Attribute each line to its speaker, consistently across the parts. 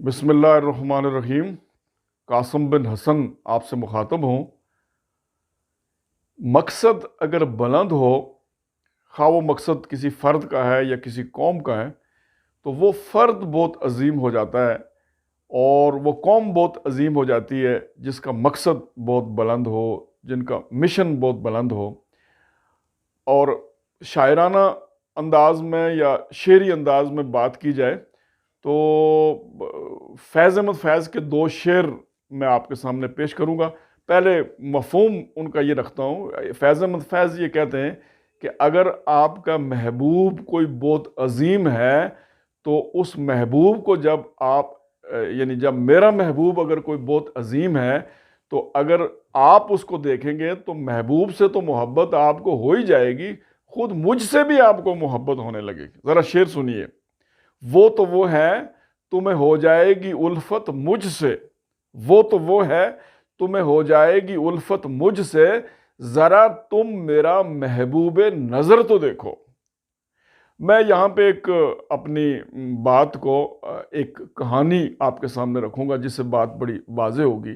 Speaker 1: बिस्मिल्लाहिर्रहमानिर्रहीम। कासिम बिन हसन आपसे मुखातब हूँ। मकसद अगर बुलंद हो, खा वो मकसद किसी फ़र्द का है या किसी कौम का है, तो वो फ़र्द बहुत अजीम हो जाता है और वो कौम बहुत अजीम हो जाती है जिसका मकसद बहुत बुलंद हो, जिनका मिशन बहुत बुलंद हो। और शायराना अंदाज में या शेरी अंदाज में बात की जाए तो फैज़ अहमद फैज़ के दो शेर मैं आपके सामने पेश करूंगा। पहले मफ़हूम उनका ये रखता हूँ। फैज़ अहमद फैज़ ये कहते हैं कि अगर आपका महबूब कोई बहुत अजीम है तो उस महबूब को जब आप यानी जब मेरा महबूब अगर कोई बहुत अजीम है तो अगर आप उसको देखेंगे तो महबूब से तो मोहब्बत आपको हो ही जाएगी, खुद मुझसे भी आपको मोहब्बत होने लगेगी। ज़रा शेर सुनिए। वो तो वो है तुम्हें हो जाएगी उल्फत मुझसे, वो तो वो है तुम्हें हो जाएगी उल्फत मुझसे, जरा तुम मेरा महबूबे नजर तो देखो। मैं यहाँ पे एक अपनी बात को एक कहानी आपके सामने रखूंगा जिससे बात बड़ी वाज़ेह होगी।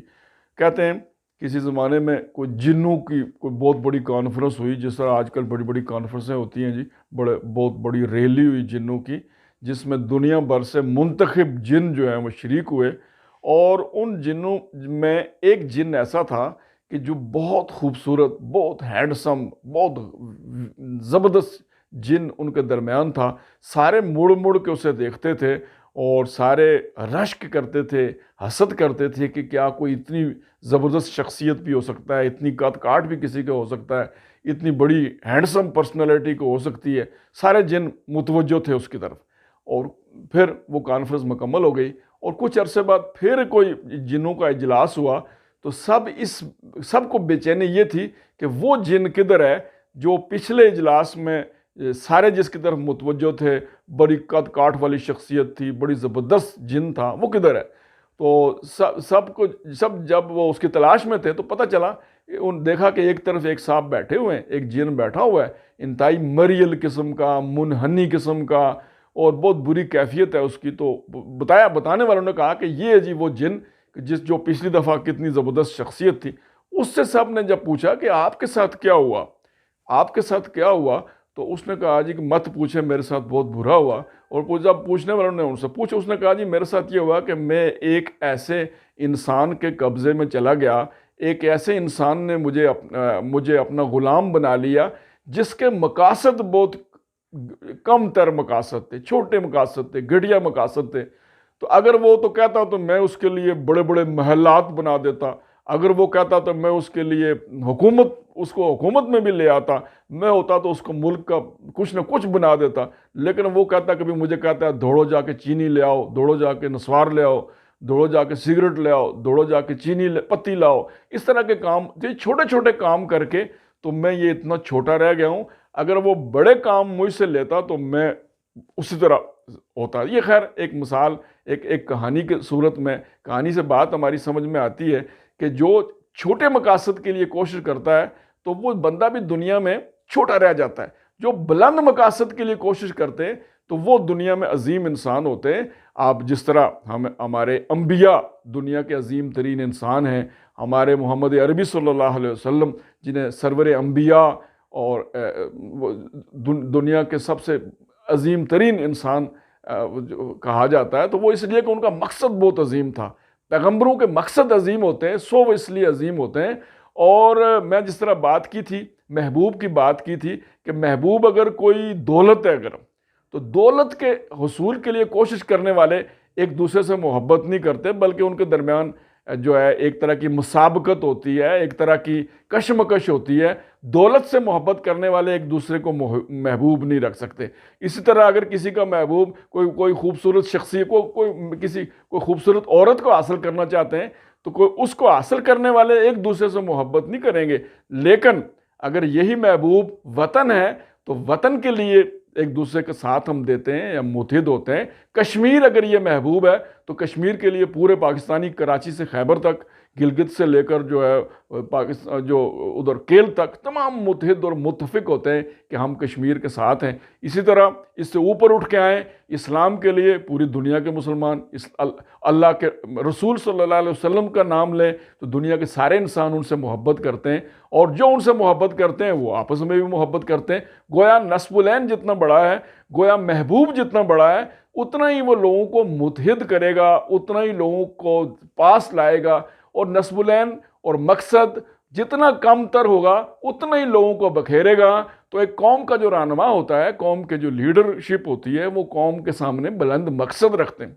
Speaker 1: कहते हैं किसी ज़माने में कोई जिन्नों की कोई बहुत बड़ी कॉन्फ्रेंस हुई, जिस तरह आजकल बड़ी बड़ी कॉन्फ्रेंसें होती हैं जी, बहुत बड़ी रैली हुई जिन्नों की, जिसमें दुनिया भर से मुंतखब जिन जो हैं वो शरीक हुए। और उन जिन्नों में एक जिन ऐसा था कि जो बहुत खूबसूरत, बहुत हैंडसम, बहुत ज़बरदस्त जिन उनके दरमियान था। सारे मुड़ मुड़ के उसे देखते थे और सारे रश्क करते थे, हसद करते थे कि क्या कोई इतनी ज़बरदस्त शख्सियत भी हो सकता है, इतनी कद काठ भी किसी का हो सकता है, इतनी बड़ी हैंडसम पर्सनैलिटी को हो सकती है। सारे जिन मुतवज्जो थे उसकी तरफ। और फिर वो कॉन्फ्रेंस मुकम्मल हो गई और कुछ अरसे बाद फिर कोई जिनों का इजलास हुआ तो सबको बेचैनी ये थी कि वो जिन किधर है जो पिछले इजलास में सारे जिसकी तरफ मुतवज्जो थे, बड़ी कद काठ वाली शख्सियत थी, बड़ी ज़बरदस्त जिन था, वो किधर है। तो सब जब वो उसकी तलाश में थे तो पता चला, देखा कि एक तरफ एक साहब बैठे हुए हैं, एक जिन बैठा हुआ है, इंतहाई मरियल किस्म का, मुनहनी किस्म का, और बहुत बुरी कैफियत है उसकी। तो बताने वालों ने कहा कि ये है जी वो जिन जो पिछली दफ़ा कितनी ज़बरदस्त शख्सियत थी। उससे सब ने जब पूछा कि आपके साथ क्या हुआ, आपके साथ क्या हुआ, तो उसने कहा जी कि मत पूछे, मेरे साथ बहुत बुरा हुआ। और जब पूछने वालों ने उनसे पूछा, उसने कहा जी मेरे साथ ये हुआ कि मैं एक ऐसे इंसान के कब्ज़े में चला गया, एक ऐसे इंसान ने मुझे अपना ग़ुलाम बना लिया जिसके मकासद बहुत कम तर मकासद थे, छोटे मकासद थे, घटिया मकासद थे। तो अगर वो तो कहता तो मैं उसके लिए बड़े बड़े महलात बना देता, अगर वो कहता तो मैं उसके लिए उसको हुकूमत में भी ले आता, मैं होता तो उसको मुल्क का कुछ ना कुछ बना देता। लेकिन वो कहता, कभी मुझे कहता है दौड़ो जाके चीनी ले आओ, दौड़ो जाके नस्वार ले आओ, दौड़ो जाके सिगरेट ले आओ, दौड़ो जाके पत्ती लाओ। इस तरह के काम, छोटे छोटे काम करके तो मैं ये इतना छोटा रह गया हूँ। अगर वो बड़े काम मुझसे लेता तो मैं उसी तरह होता। ये खैर एक मिसाल, एक कहानी के सूरत में, कहानी से बात हमारी समझ में आती है कि जो छोटे मकासद के लिए कोशिश करता है तो वो बंदा भी दुनिया में छोटा रह जाता है। जो बुलंद मकासद के लिए कोशिश करते हैं तो वो दुनिया में अजीम इंसान होते हैं। आप जिस तरह हमारे अंबिया दुनिया के अजीम तरीन इंसान हैं, हमारे मोहम्मद अरबी सल्लल्लाहु अलैहि वसल्लम जिन्हें सरवर अंबिया और दुनिया के सबसे अजीम तरीन इंसान कहा जाता है, तो वो इसलिए कि उनका मकसद बहुत अजीम था। पैगंबरों के मकसद अजीम होते हैं, वो इसलिए अजीम होते हैं। और मैं जिस तरह बात की थी, महबूब की बात की थी कि महबूब अगर कोई दौलत है अगर, तो दौलत के हुसूल के लिए कोशिश करने वाले एक दूसरे से मोहब्बत नहीं करते, बल्कि उनके दरमियान जो है एक तरह की मुसाबकत होती है, एक तरह की कशमकश होती है। दौलत से मोहब्बत करने वाले एक दूसरे को महबूब नहीं रख सकते। इसी तरह अगर किसी का महबूब कोई खूबसूरत शख्सियत को कोई खूबसूरत औरत को हासिल करना चाहते हैं तो कोई उसको हासिल करने वाले एक दूसरे से मोहब्बत नहीं करेंगे। लेकिन अगर यही महबूब वतन है तो वतन के लिए एक दूसरे के साथ हम देते हैं या मुतहिद होते हैं। कश्मीर अगर ये महबूब है तो कश्मीर के लिए पूरे पाकिस्तानी कराची से खैबर तक गिलगित से लेकर जो है पाकिस्तान जो उधर केल तक तमाम मुत्तहिद और मुत्तफिक होते हैं कि हम कश्मीर के साथ हैं। इसी तरह इससे ऊपर उठ के आएँ, इस्लाम के लिए पूरी दुनिया के मुसलमान अल्लाह के रसूल सल्लल्लाहु अलैहि वसल्लम का नाम लें तो दुनिया के सारे इंसान उनसे मोहब्बत करते हैं, और जो उनसे मोहब्बत करते हैं वो आपस में भी मोहब्बत करते हैं। गोया नस्बुलैन जितना बड़ा है, गोया महबूब जितना बड़ा है, उतना ही वो लोगों को मुत्तहिद करेगा, उतना ही लोगों को पास लाएगा, और नस्बुलैन और मकसद जितना कम तर होगा उतना ही लोगों को बखेरेगा। तो एक कौम का जो रहनुमा होता है, कौम के जो लीडरशिप होती है, वो कौम के सामने बुलंद मकसद रखते हैं,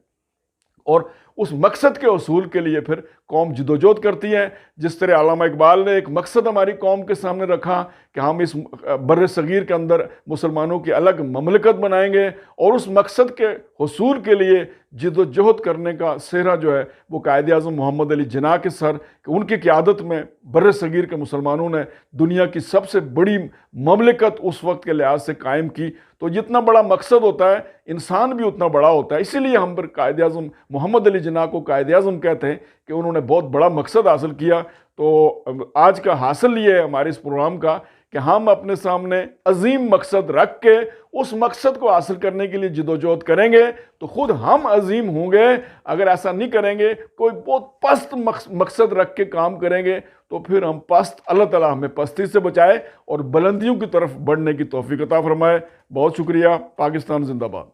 Speaker 1: और उस मकसद के उसूल के लिए फिर कौम जदोजहद करती है। जिस तरह अल्लामा इकबाल ने एक मकसद हमारी कौम के सामने रखा कि हम इस बर्र सगीर के अंदर मुसलमानों की अलग ममलकत बनाएंगे, और उस मकसद के हुसूल के लिए जदोजहद करने का सेहरा जो है वो कायद आज़म मोहम्मद अली जिन्ना के सर, उनकी क़यादत में बर्र सगीर के मुसलमानों ने दुनिया की सबसे बड़ी ममलकत उस वक्त के लिहाज से कायम की। तो जितना बड़ा मकसद होता है, इंसान भी उतना बड़ा होता है। इसीलिए हम पर कायद आज़म मोहम्मद अली जिन्ना को कायद आज़म कहते हैं कि उन्होंने बहुत बड़ा मकसद हासिल किया। तो आज का हासिल ये है हमारे इस प्रोग्राम का कि हम अपने सामने अजीम मकसद रख के उस मकसद को हासिल करने के लिए जदोजहद करेंगे तो खुद हम अजीम होंगे। अगर ऐसा नहीं करेंगे, कोई बहुत पस्त मकसद रख के काम करेंगे, तो फिर हम पस्त, अल्लाह ताला हमें पस्ती से बचाए और बुलंदियों की तरफ बढ़ने की तौफीक अता फरमाए। बहुत शुक्रिया। पाकिस्तान जिंदाबाद।